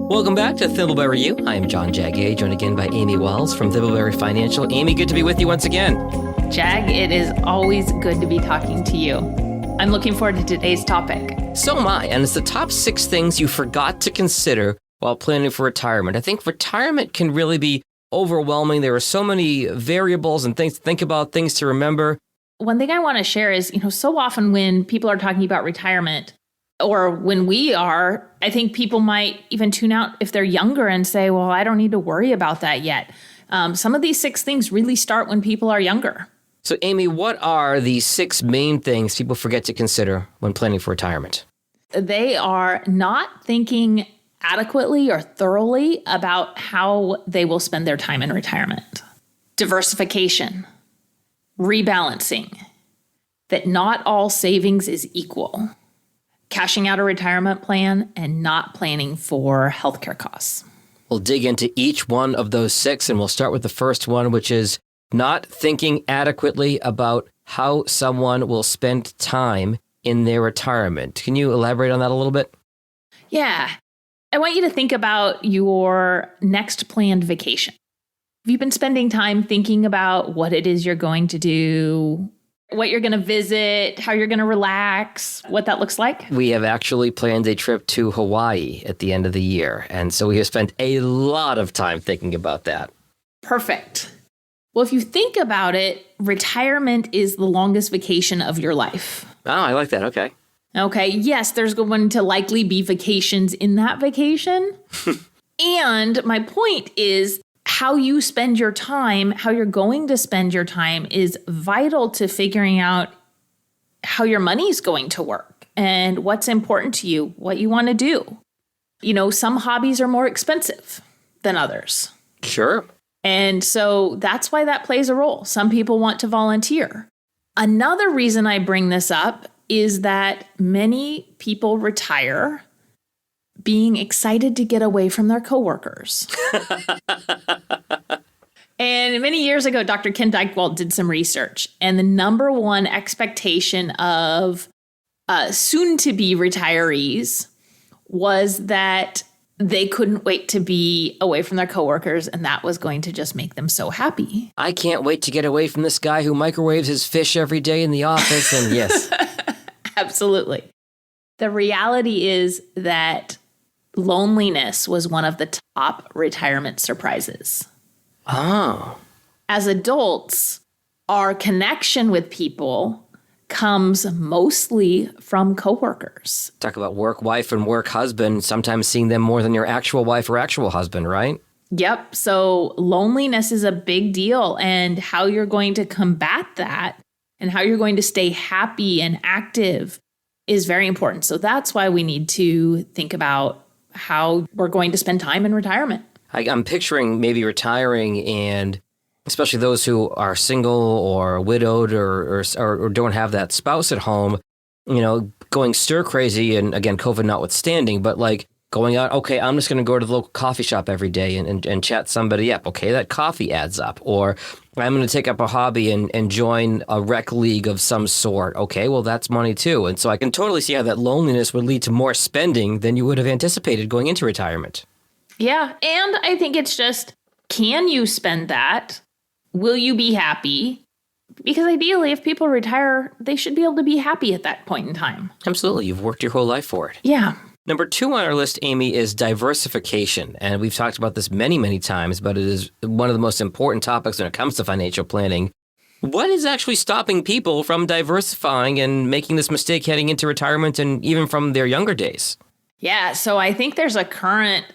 Welcome back to Thimbleberry U. I am John Jagay, joined again by Amy Wells from Thimbleberry Financial. Amy, good to be with you once again. Jag, it is always good to be talking to you. I'm looking forward to today's topic. So am I, and it's the top 6 things you forgot to consider while planning for retirement. I think retirement can really be overwhelming. There are so many variables and things to think about, things to remember. One thing I want to share is, so often when people are talking about retirement, or when we are, I think people might even tune out if they're younger and say, well, I don't need to worry about that yet. Some of these 6 things really start when people are younger. So, Amy, what are the 6 main things people forget to consider when planning for retirement? They are not thinking adequately or thoroughly about how they will spend their time in retirement. Diversification, rebalancing, that not all savings is equal, cashing out a retirement plan, and not planning for healthcare costs. We'll dig into each one of those 6, and we'll start with the first one, which is not thinking adequately about how someone will spend time in their retirement. Can you elaborate on that a little bit? Yeah. I want you to think about your next planned vacation. Have you been spending time thinking about what it is you're going to do, what you're going to visit, how you're going to relax, what that looks like? We have actually planned a trip to Hawaii at the end of the year, and so we have spent a lot of time thinking about that. Perfect. Well, if you think about it, retirement is the longest vacation of your life. Oh, I like that. Okay. Okay. Yes, there's going to likely be vacations in that vacation. And my point is, how you spend your time, how you're going to spend your time is vital to figuring out how your money's going to work and what's important to you, what you want to do. Some hobbies are more expensive than others. Sure. And so that's why that plays a role. Some people want to volunteer. Another reason I bring this up is that many people retire being excited to get away from their coworkers. And many years ago, Dr. Ken Dykewald did some research, and the number one expectation of soon-to-be retirees was that they couldn't wait to be away from their coworkers, and that was going to just make them so happy. I can't wait to get away from this guy who microwaves his fish every day in the office, and yes. Absolutely. The reality is that loneliness was one of the top retirement surprises. Oh. As adults, our connection with people comes mostly from coworkers. Talk about work wife and work husband, sometimes seeing them more than your actual wife or actual husband, right? Yep. So loneliness is a big deal, and how you're going to combat that and how you're going to stay happy and active is very important. So that's why we need to think about how we're going to spend time in retirement. I'm picturing maybe retiring, and especially those who are single or widowed or don't have that spouse at home, going stir crazy. And again, COVID notwithstanding, but like going out, okay, I'm just going to go to the local coffee shop every day and chat somebody up. Okay, that coffee adds up. Or I'm going to take up a hobby and join a rec league of some sort. Okay, well, that's money too. And so I can totally see how that loneliness would lead to more spending than you would have anticipated going into retirement. Yeah, and I think it's just, can you spend that? Will you be happy? Because ideally, if people retire, they should be able to be happy at that point in time. Absolutely. You've worked your whole life for it. Yeah. Number 2 on our list, Amy, is diversification. And we've talked about this many, many times, but it is one of the most important topics when it comes to financial planning. What is actually stopping people from diversifying and making this mistake heading into retirement and even from their younger days? Yeah, so I think there's a current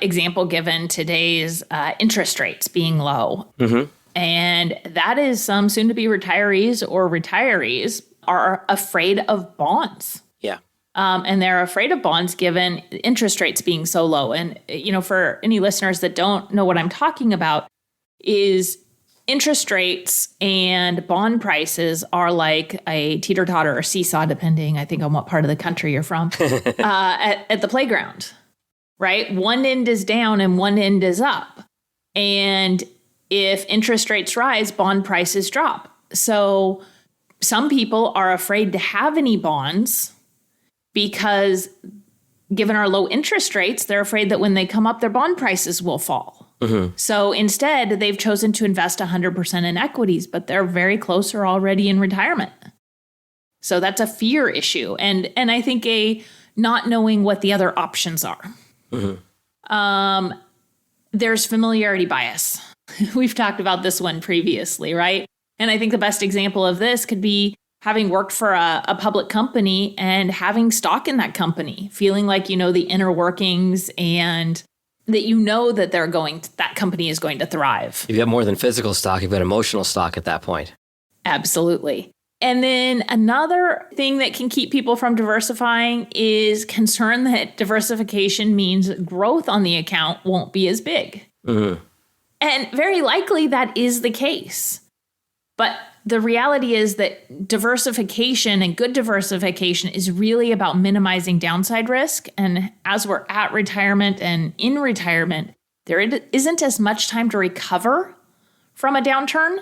example given today's interest rates being low. Mm-hmm. And that is some soon-to-be retirees or retirees are afraid of bonds. Yeah. And they're afraid of bonds given interest rates being so low. And, for any listeners that don't know what I'm talking about, is interest rates and bond prices are like a teeter-totter or seesaw, depending, I think, on what part of the country you're from, at the playground, right? One end is down and one end is up. And if interest rates rise, bond prices drop. So some people are afraid to have any bonds because given our low interest rates, they're afraid that when they come up, their bond prices will fall. So instead, they've chosen to invest 100% in equities, but they're very close or already in retirement. So that's a fear issue. And I think a not knowing what the other options are. There's familiarity bias. We've talked about this one previously, right? And I think the best example of this could be having worked for a public company and having stock in that company, feeling like you know the inner workings and that you know that that company is going to thrive. You've got more than physical stock, you've got emotional stock at that point. Absolutely. And then another thing that can keep people from diversifying is concern that diversification means growth on the account won't be as big. And very likely that is the case. But the reality is that diversification and good diversification is really about minimizing downside risk. And as we're at retirement and in retirement, there isn't as much time to recover from a downturn.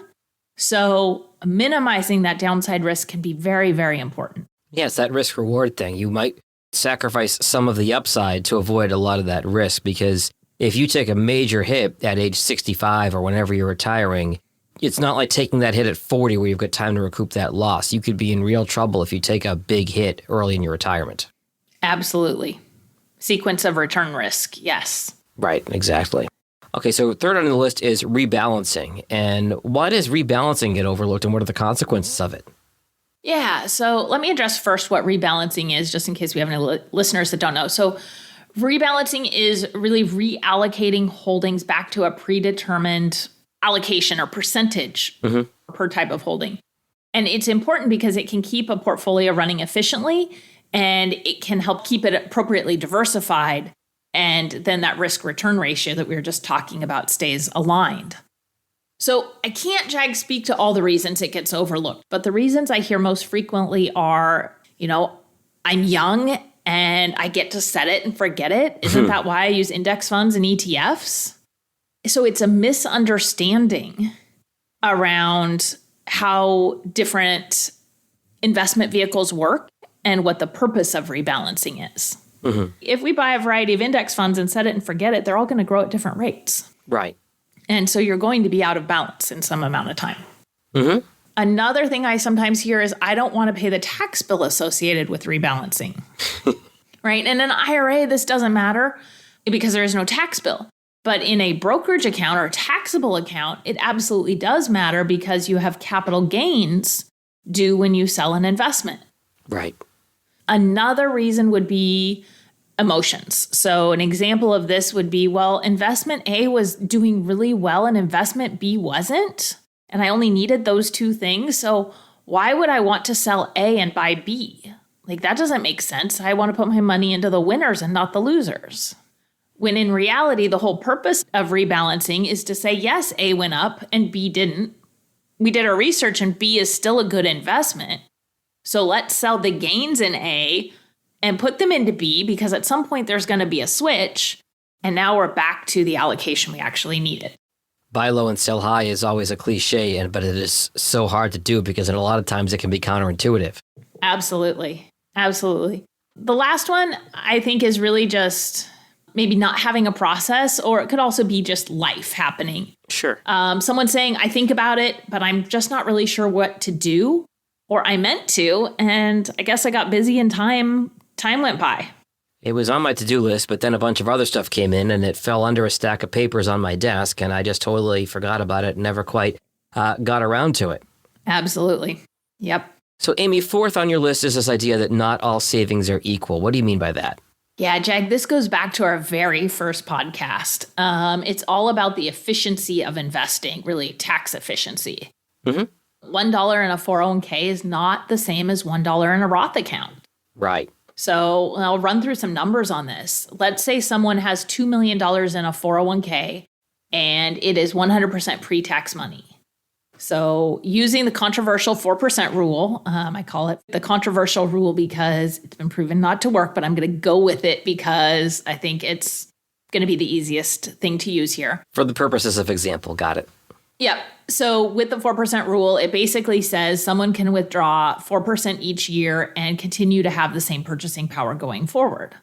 So minimizing that downside risk can be very, very important. Yeah, it's that risk reward thing. You might sacrifice some of the upside to avoid a lot of that risk, because if you take a major hit at age 65 or whenever you're retiring, it's not like taking that hit at 40 where you've got time to recoup that loss. You could be in real trouble if you take a big hit early in your retirement. Absolutely. Sequence of return risk, yes. Right, exactly. Okay, so third on the list is rebalancing. And why does rebalancing get overlooked, and what are the consequences of it? Yeah, so let me address first what rebalancing is, just in case we have any listeners that don't know. So rebalancing is really reallocating holdings back to a predetermined allocation or percentage per type of holding. And it's important because it can keep a portfolio running efficiently, and it can help keep it appropriately diversified. And then that risk return ratio that we were just talking about stays aligned. So I can't, Jag, speak to all the reasons it gets overlooked, but the reasons I hear most frequently are, I'm young and I get to set it and forget it. Isn't that why I use index funds and ETFs? So it's a misunderstanding around how different investment vehicles work and what the purpose of rebalancing is. If we buy a variety of index funds and set it and forget it, they're all going to grow at different rates. Right. And so you're going to be out of balance in some amount of time. Another thing I sometimes hear is I don't want to pay the tax bill associated with rebalancing. Right. And in an IRA, this doesn't matter because there is no tax bill. But in a brokerage account or a taxable account, it absolutely does matter because you have capital gains due when you sell an investment. Right. Another reason would be emotions. So an example of this would be, well, investment A was doing really well and investment B wasn't, and I only needed those two things. So why would I want to sell A and buy B? Like, that doesn't make sense. I want to put my money into the winners and not the losers. When in reality, the whole purpose of rebalancing is to say, yes, A went up and B didn't. We did our research and B is still a good investment. So let's sell the gains in A and put them into B, because at some point there's going to be a switch. And now we're back to the allocation we actually needed. Buy low and sell high is always a cliche, but it is so hard to do because a lot of times it can be counterintuitive. Absolutely. Absolutely. The last one I think is really just maybe not having a process, or it could also be just life happening. Sure. Someone saying, I think about it, but I'm just not really sure what to do. Or I meant to, and I guess I got busy and time went by. It was on my to-do list, but then a bunch of other stuff came in and it fell under a stack of papers on my desk, and I just totally forgot about it and never quite got around to it. Absolutely. Yep. So Amy, fourth on your list is this idea that not all savings are equal. What do you mean by that? Yeah, Jag, this goes back to our very first podcast. It's all about the efficiency of investing, really tax efficiency. $1 in a 401k is not the same as $1 in a Roth account. Right. So I'll run through some numbers on this. Let's say someone has $2 million in a 401k and it is 100% pre-tax money. So using the controversial 4% rule, I call it the controversial rule because it's been proven not to work, but I'm going to go with it because I think it's going to be the easiest thing to use here. For the purposes of example, got it. Yep. So with the 4% rule, it basically says someone can withdraw 4% each year and continue to have the same purchasing power going forward.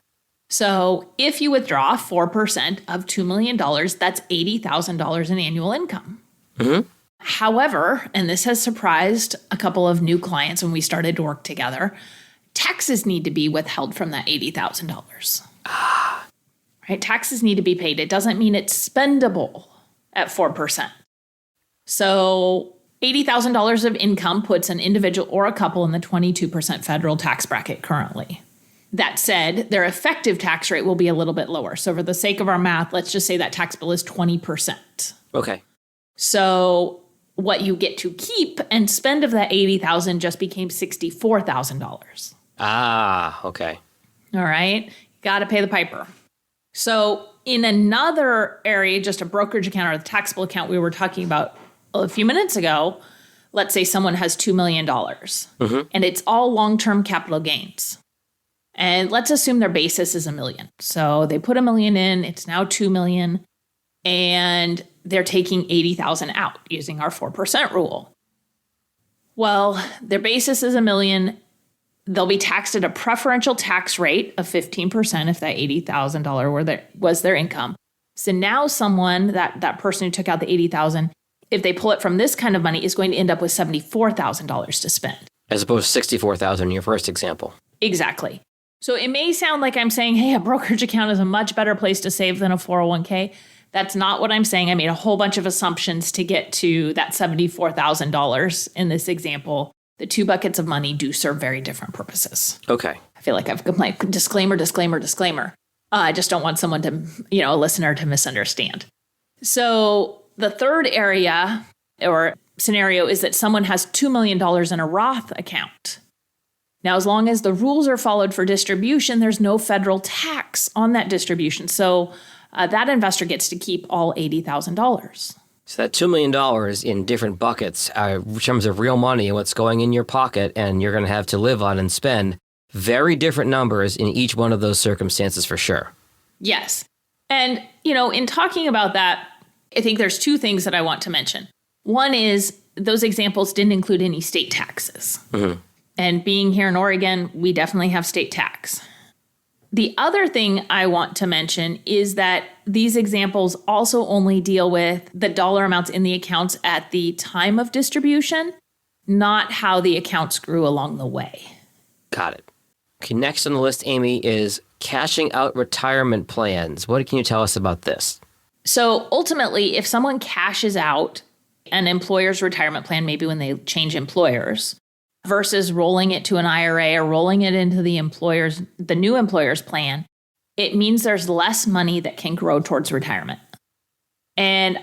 So if you withdraw 4% of $2 million, that's $80,000 in annual income. Mm-hmm. However, and this has surprised a couple of new clients when we started to work together, taxes need to be withheld from that $80,000. Right? Taxes need to be paid. It doesn't mean it's spendable at 4%. So $80,000 of income puts an individual or a couple in the 22% federal tax bracket currently. That said, their effective tax rate will be a little bit lower. So for the sake of our math, let's just say that tax bill is 20%. Okay. So what you get to keep and spend of that $80,000 just became $64,000. Ah, okay. All right. Got to pay the piper. So in another area, just a brokerage account or the taxable account we were talking about a few minutes ago, let's say someone has $2 million and it's all long-term capital gains. And let's assume their basis is $1 million. So they put $1 million in, it's now $2 million, and they're taking $80,000 out using our 4% rule. Well, their basis is $1 million. They'll be taxed at a preferential tax rate of 15% if that $80,000 was their income. So now someone, that person who took out the $80,000, if they pull it from this kind of money, is going to end up with $74,000 to spend. As opposed to $64,000 in your first example. Exactly. So it may sound like I'm saying, hey, a brokerage account is a much better place to save than a 401k. That's not what I'm saying. I made a whole bunch of assumptions to get to that $74,000 in this example. The two buckets of money do serve very different purposes. Okay. I feel like I've got my disclaimer. I just don't want someone to, a listener to misunderstand. So the third area or scenario is that someone has $2 million in a Roth account. Now, as long as the rules are followed for distribution, there's no federal tax on that distribution. So that investor gets to keep all $80,000. So that $2 million in different buckets in terms of real money and what's going in your pocket and you're going to have to live on and spend, very different numbers in each one of those circumstances for sure. Yes. And, in talking about that, I think there's two things that I want to mention. One is those examples didn't include any state taxes. Mm-hmm. And being here in Oregon, we definitely have state tax. The other thing I want to mention is that these examples also only deal with the dollar amounts in the accounts at the time of distribution, not how the accounts grew along the way. Got it. Okay, next on the list, Amy, is cashing out retirement plans. What can you tell us about this? So ultimately, if someone cashes out an employer's retirement plan, maybe when they change employers, versus rolling it to an IRA or rolling it into the new employer's plan, it means there's less money that can grow towards retirement. And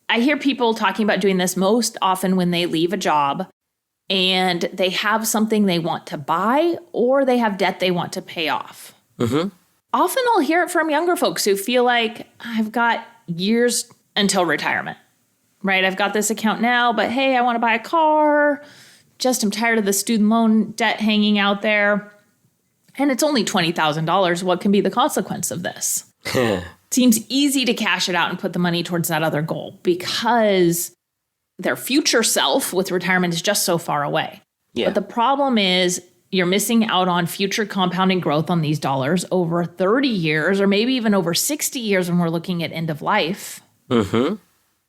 I hear people talking about doing this most often when they leave a job and they have something they want to buy or they have debt they want to pay off. Mm-hmm. Often I'll hear it from younger folks who feel like I've got years until retirement, right? I've got this account now, but hey, I want to buy a car. I'm tired of the student loan debt hanging out there. And it's only $20,000. What can be the consequence of this? Seems easy to cash it out and put the money towards that other goal because their future self with retirement is just so far away. Yeah. But the problem is you're missing out on future compounding growth on these dollars over 30 years or maybe even over 60 years when we're looking at end of life. Mm-hmm.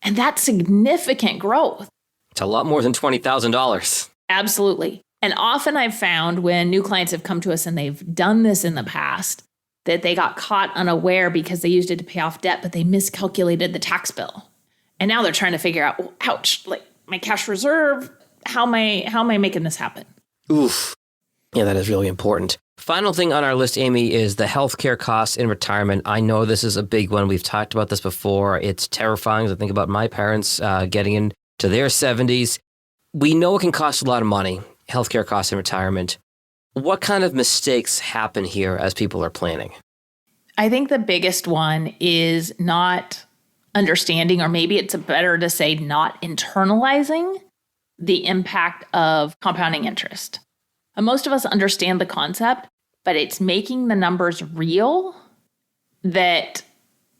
And that's significant growth. It's a lot more than $20,000. Absolutely. And often I've found when new clients have come to us and they've done this in the past, that they got caught unaware because they used it to pay off debt, but they miscalculated the tax bill. And now they're trying to figure out, ouch, like my cash reserve, how am I making this happen? Oof. Yeah, that is really important. Final thing on our list, Amy, is the healthcare costs in retirement. I know this is a big one. We've talked about this before. It's terrifying to think about my parents getting into their 70s. We know it can cost a lot of money, healthcare costs in retirement. What kind of mistakes happen here as people are planning? I think the biggest one is not understanding, or maybe it's better to say not internalizing the impact of compounding interest. And most of us understand the concept, but it's making the numbers real that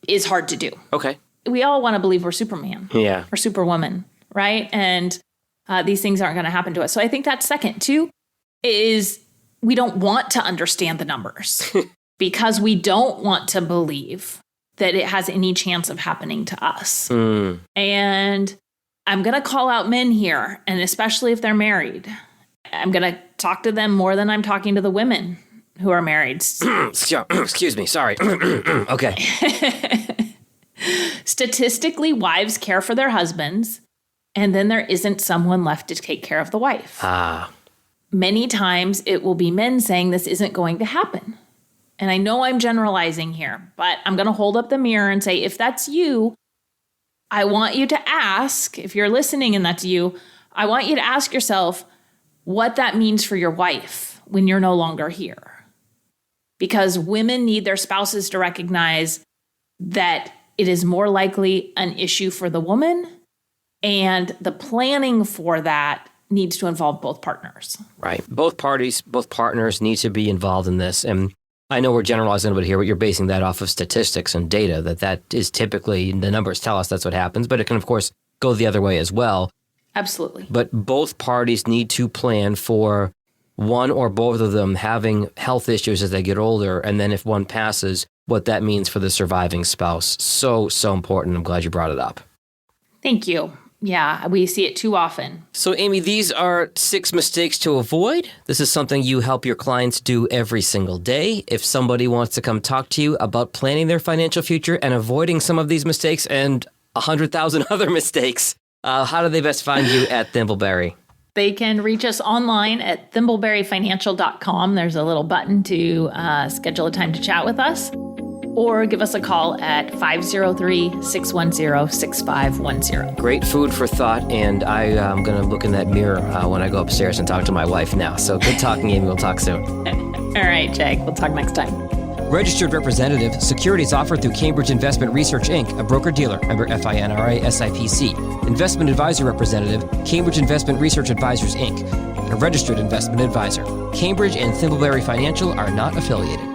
is hard to do. Okay. We all want to believe we're Superman or Superwoman, right? And these things aren't going to happen to us. So I think that's second. Two is we don't want to understand the numbers. because we don't want to believe that it has any chance of happening to us. And I'm going to call out men here, and especially if they're married. I'm going to talk to them more than I'm talking to the women who are married. Excuse me, sorry. Okay. Statistically, wives care for their husbands, and then there isn't someone left to take care of the wife. Many times it will be men saying this isn't going to happen. And I know I'm generalizing here, but I'm going to hold up the mirror and say, if that's you, I want you to ask, if you're listening and that's you, I want you to ask yourself what that means for your wife when you're no longer here. Because women need their spouses to recognize that it is more likely an issue for the woman, and the planning for that needs to involve both partners. Right. Both partners need to be involved in this. And I know we're generalizing a bit here, but you're basing that off of statistics and data, that is typically, the numbers tell us that's what happens, but it can, of course, go the other way as well. Absolutely. But both parties need to plan for one or both of them having health issues as they get older, and then if one passes, what that means for the surviving spouse. So important. I'm glad you brought it up. Thank you. Yeah, we see it too often. So, Amy, these are 6 mistakes to avoid. This is something you help your clients do every single day. If somebody wants to come talk to you about planning their financial future and avoiding some of these mistakes and 100,000 other mistakes, how do they best find you at Thimbleberry? They can reach us online at thimbleberryfinancial.com. There's a little button to schedule a time to chat with us, or give us a call at 503-610-6510. Great food for thought, and I'm going to look in that mirror when I go upstairs and talk to my wife now. So good talking, Amy. We'll talk soon. All right, Jake. We'll talk next time. Registered representative. Securities offered through Cambridge Investment Research, Inc., a broker-dealer, member FINRA SIPC. Investment advisor representative, Cambridge Investment Research Advisors, Inc., a registered investment advisor. Cambridge and Thimbleberry Financial are not affiliated.